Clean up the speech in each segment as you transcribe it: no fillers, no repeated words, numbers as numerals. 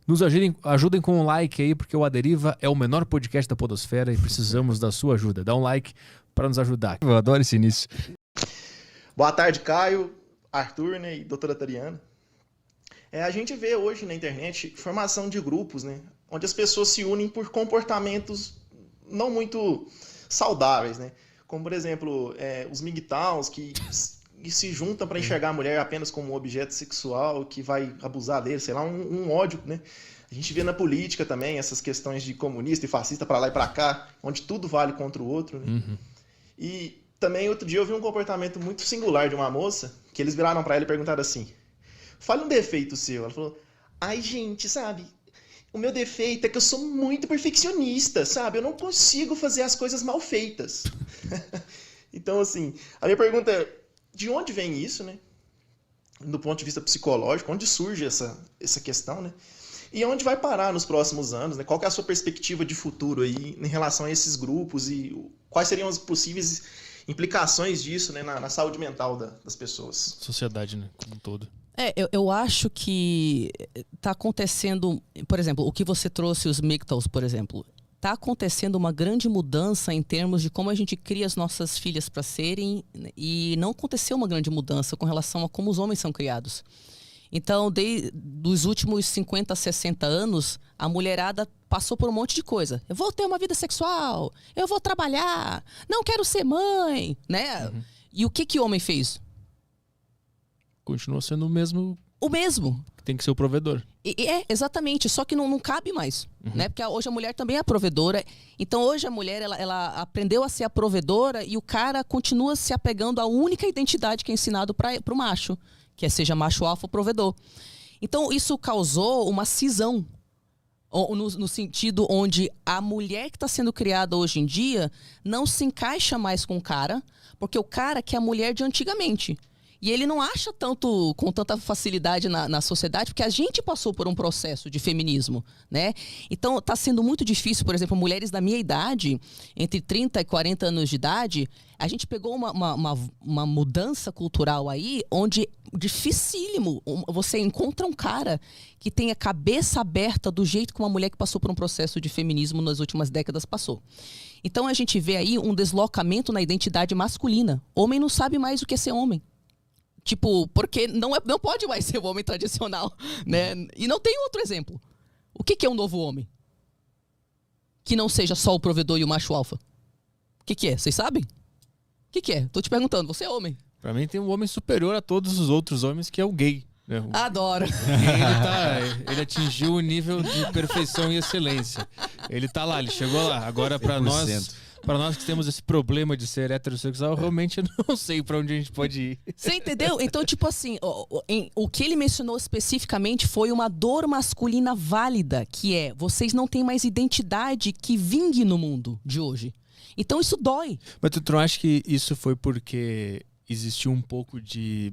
Nos ajudem com um like aí, porque o A Deriva é o menor podcast da podosfera e precisamos da sua ajuda. Dá um like para nos ajudar. Eu adoro esse início. Boa tarde, Caio, Arthur, né, e doutora Tariana. A gente vê hoje na internet formação de grupos, né, onde as pessoas se unem por comportamentos não muito saudáveis, né? Como, por exemplo, os MGTOWs que se juntam para enxergar a mulher apenas como um objeto sexual que vai abusar dele, sei lá, um ódio, né? A gente vê na política também essas questões de comunista e fascista para lá e para cá, onde tudo vale contra o outro, né? Uhum. E também, outro dia, eu vi um comportamento muito singular de uma moça, que eles viraram para ela e perguntaram assim, fale um defeito seu. Ela falou, ai, gente, sabe, o meu defeito é que eu sou muito perfeccionista, sabe? Eu não consigo fazer as coisas mal feitas. Então, assim, a minha pergunta é, de onde vem isso, né? Do ponto de vista psicológico, onde surge essa questão, né? E onde vai parar nos próximos anos, né? Qual que é a sua perspectiva de futuro aí em relação a esses grupos e quais seriam as possíveis implicações disso, né, na saúde mental das pessoas? Sociedade, né, como um todo. Eu acho que está acontecendo, por exemplo, o que você trouxe, os MGTOWs, por exemplo, está acontecendo uma grande mudança em termos de como a gente cria as nossas filhas para serem, e não aconteceu uma grande mudança com relação a como os homens são criados. Então, dos últimos 50, 60 anos, a mulherada passou por um monte de coisa. Eu vou ter uma vida sexual, eu vou trabalhar, não quero ser mãe, né? Uhum. E o que o homem fez? Continua sendo o mesmo. O mesmo. Tem que ser o provedor. Exatamente. Só que não cabe mais. Uhum. Né? Porque hoje a mulher também é provedora. Então hoje a mulher ela aprendeu a ser a provedora e o cara continua se apegando à única identidade que é ensinado para o macho. Que seja macho alfa ou provedor. Então isso causou uma cisão. No sentido onde a mulher que está sendo criada hoje em dia não se encaixa mais com o cara. Porque o cara quer a mulher de antigamente. E ele não acha com tanta facilidade na sociedade, porque a gente passou por um processo de feminismo, né? Então, está sendo muito difícil, por exemplo, mulheres da minha idade, entre 30 e 40 anos de idade, a gente pegou uma mudança cultural aí, onde dificílimo você encontra um cara que tem a cabeça aberta do jeito que uma mulher que passou por um processo de feminismo nas últimas décadas passou. Então, a gente vê aí um deslocamento na identidade masculina. Homem não sabe mais o que é ser homem. Tipo, porque não pode mais ser o homem tradicional, né? E não tem outro exemplo. O que é um novo homem? Que não seja só o provedor e o macho alfa. O que é? Vocês sabem? O que é? Tô te perguntando, você é homem. Pra mim tem um homem superior a todos os outros homens, que é o gay. Né? Adoro. Ele atingiu o nível de perfeição e excelência. Ele tá lá, ele chegou lá. Agora pra nós que temos esse problema de ser heterossexual, realmente eu não sei pra onde a gente pode ir. Você entendeu? Então, tipo assim, o que ele mencionou especificamente foi uma dor masculina válida, que é, vocês não têm mais identidade que vingue no mundo de hoje. Então isso dói. Mas tu não acha que isso foi porque existiu um pouco de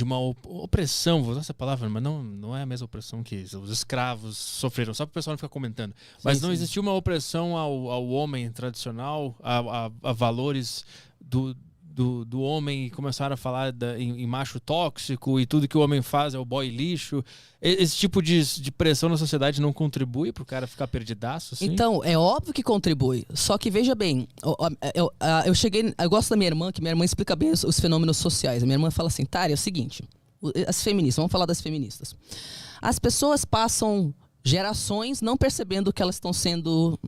uma opressão, vou usar essa palavra, mas não é a mesma opressão que os escravos sofreram, só para o pessoal não ficar comentando. Mas não existiu uma opressão ao homem tradicional, a valores do homem, e começaram a falar em macho tóxico e tudo que o homem faz é o boy lixo. Esse tipo de pressão na sociedade não contribui para o cara ficar perdidaço? Assim? Então, é óbvio que contribui. Só que, veja bem, eu gosto da minha irmã, que minha irmã explica bem os fenômenos sociais. A minha irmã fala assim, Tari, é o seguinte, as feministas, vamos falar das feministas. As pessoas passam gerações não percebendo que elas estão sendo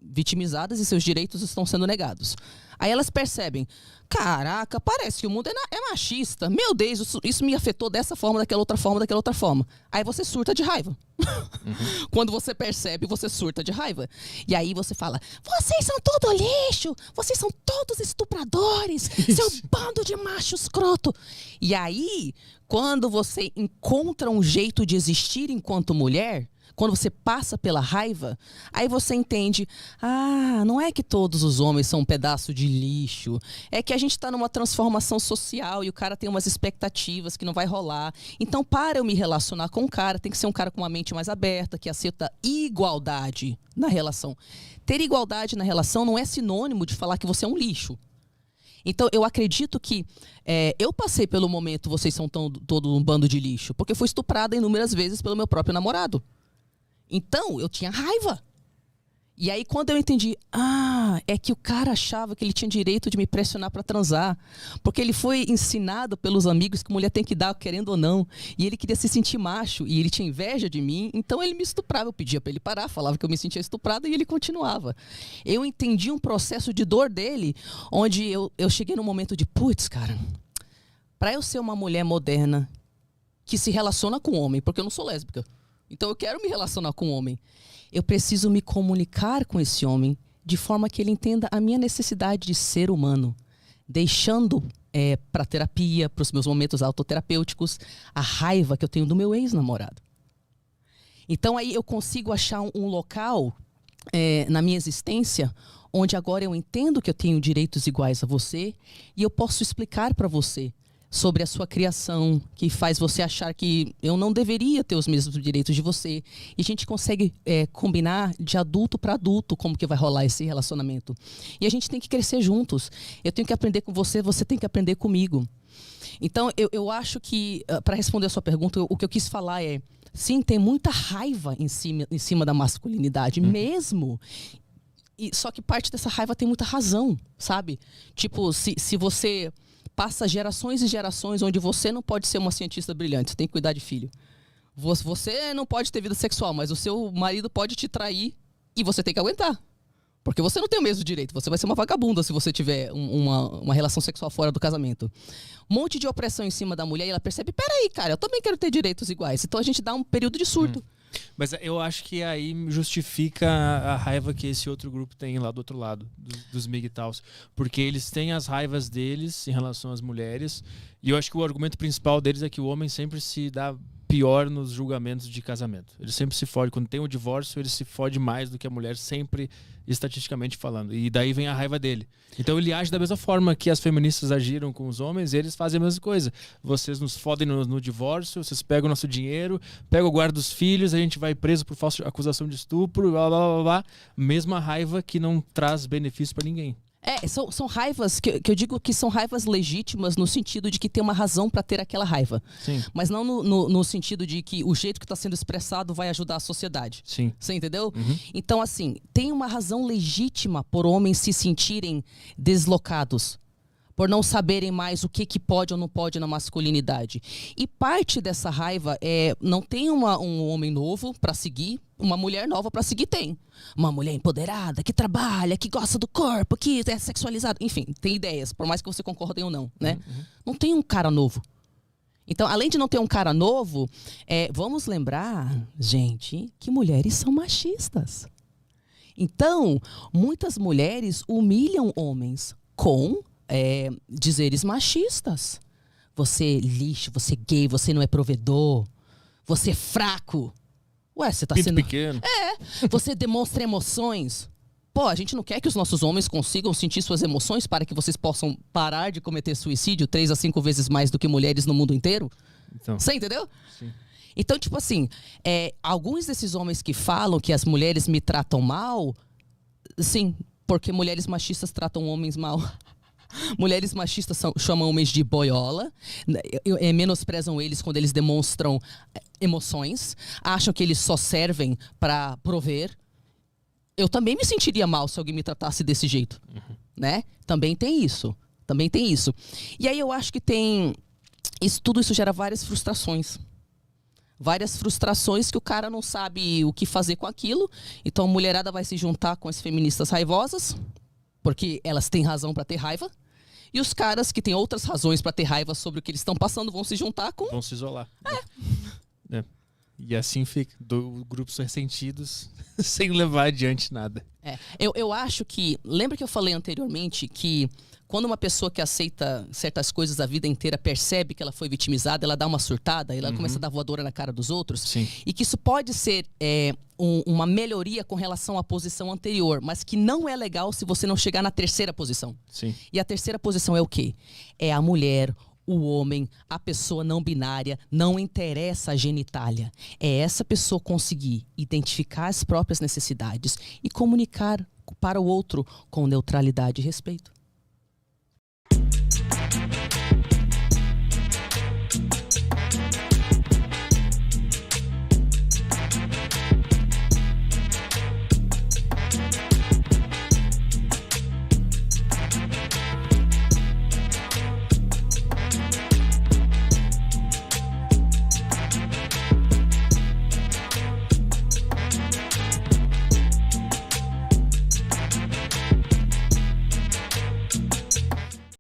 vitimizadas e seus direitos estão sendo negados. Aí elas percebem, caraca, parece que o mundo é machista. Meu Deus, isso me afetou dessa forma, daquela outra forma. Aí você surta de raiva. Uhum. Quando você percebe, você surta de raiva. E aí você fala, vocês são todo lixo, vocês são todos estupradores, seu bando de macho escroto. E aí, quando você encontra um jeito de existir enquanto mulher, quando você passa pela raiva, aí você entende, não é que todos os homens são um pedaço de lixo, é que a gente está numa transformação social e o cara tem umas expectativas que não vai rolar. Então, para eu me relacionar com o cara, tem que ser um cara com uma mente mais aberta, que aceita igualdade na relação. Ter igualdade na relação não é sinônimo de falar que você é um lixo. Então, eu acredito que eu passei pelo momento, vocês são todo um bando de lixo, porque fui estuprada inúmeras vezes pelo meu próprio namorado. Então, eu tinha raiva. E aí, quando eu entendi, é que o cara achava que ele tinha direito de me pressionar para transar. Porque ele foi ensinado pelos amigos que mulher tem que dar, querendo ou não. E ele queria se sentir macho, e ele tinha inveja de mim, então ele me estuprava. Eu pedia para ele parar, falava que eu me sentia estuprada, e ele continuava. Eu entendi um processo de dor dele, onde eu cheguei num momento de, putz, cara, para eu ser uma mulher moderna, que se relaciona com homem, porque eu não sou lésbica, então eu quero me relacionar com homem, eu preciso me comunicar com esse homem de forma que ele entenda a minha necessidade de ser humano, deixando para terapia, para os meus momentos autoterapêuticos, a raiva que eu tenho do meu ex-namorado. Então aí eu consigo achar um local na minha existência onde agora eu entendo que eu tenho direitos iguais a você e eu posso explicar para você sobre a sua criação, que faz você achar que eu não deveria ter os mesmos direitos de você. E a gente consegue combinar de adulto para adulto como que vai rolar esse relacionamento. E a gente tem que crescer juntos. Eu tenho que aprender com você, você tem que aprender comigo. Então, eu acho que, para responder a sua pergunta, o que eu quis falar sim, tem muita raiva em cima da masculinidade, mesmo. Só que parte dessa raiva tem muita razão, sabe? Tipo, se você passa gerações e gerações onde você não pode ser uma cientista brilhante, você tem que cuidar de filho. Você não pode ter vida sexual, mas o seu marido pode te trair e você tem que aguentar. Porque você não tem o mesmo direito, você vai ser uma vagabunda se você tiver uma relação sexual fora do casamento. Um monte de opressão em cima da mulher e ela percebe, peraí, cara, eu também quero ter direitos iguais. Então a gente dá um período de surto. Mas eu acho que aí justifica a raiva que esse outro grupo tem lá do outro lado, dos MGTOWs. Porque eles têm as raivas deles em relação às mulheres. E eu acho que o argumento principal deles é que o homem sempre se dá pior nos julgamentos de casamento. Ele sempre se fode. Quando tem o divórcio, ele se fode mais do que a mulher, sempre estatisticamente falando. E daí vem a raiva dele. Então ele age da mesma forma que as feministas agiram com os homens, eles fazem a mesma coisa. Vocês nos fodem no divórcio, vocês pegam o nosso dinheiro, pegam o guarda dos filhos, a gente vai preso por falsa acusação de estupro, blá, blá, blá, blá. Mesma raiva que não traz benefício pra ninguém. São raivas que eu digo que são raivas legítimas no sentido de que tem uma razão para ter aquela raiva. Sim. Mas não no sentido de que o jeito que está sendo expressado vai ajudar a sociedade. Sim. Você entendeu? Uhum. Então, assim, tem uma razão legítima por homens se sentirem deslocados, por não saberem mais o que pode ou não pode na masculinidade. E parte dessa raiva não tem um homem novo para seguir, uma mulher nova para seguir tem. Uma mulher empoderada, que trabalha, que gosta do corpo, que é sexualizada. Enfim, tem ideias, por mais que você concordem ou não, né? Uhum. Não tem um cara novo. Então, além de não ter um cara novo, vamos lembrar, gente, que mulheres são machistas. Então, muitas mulheres humilham homens com dizeres machistas. Você é lixo, você é gay, você não é provedor, você é fraco. Ué, você tá sendo pequeno. Você demonstra emoções. Pô, a gente não quer que os nossos homens consigam sentir suas emoções para que vocês possam parar de cometer suicídio 3 a 5 vezes mais do que mulheres no mundo inteiro? Então, você entendeu? Sim. Então, tipo assim, alguns desses homens que falam que as mulheres me tratam mal, sim, porque mulheres machistas tratam homens mal. Mulheres machistas chamam homens de boiola, menosprezam eles quando eles demonstram emoções, acham que eles só servem para prover. Eu também me sentiria mal se alguém me tratasse desse jeito, né? Também tem isso. E aí eu acho que tudo isso gera várias frustrações. Várias frustrações que o cara não sabe o que fazer com aquilo. Então a mulherada vai se juntar com as feministas raivosas, porque elas têm razão para ter raiva. E os caras que têm outras razões para ter raiva sobre o que eles estão passando vão se juntar com... Vão se isolar. E assim fica, grupos ressentidos, sem levar adiante nada. Eu acho que... Lembra que eu falei anteriormente que quando uma pessoa que aceita certas coisas a vida inteira percebe que ela foi vitimizada, ela dá uma surtada, ela começa a dar voadora na cara dos outros? Sim. E que isso pode ser uma melhoria com relação à posição anterior, mas que não é legal se você não chegar na terceira posição. Sim. E a terceira posição é o quê? É a mulher, o homem, a pessoa não binária, não interessa a genitália. É essa pessoa conseguir identificar as próprias necessidades e comunicar para o outro com neutralidade e respeito.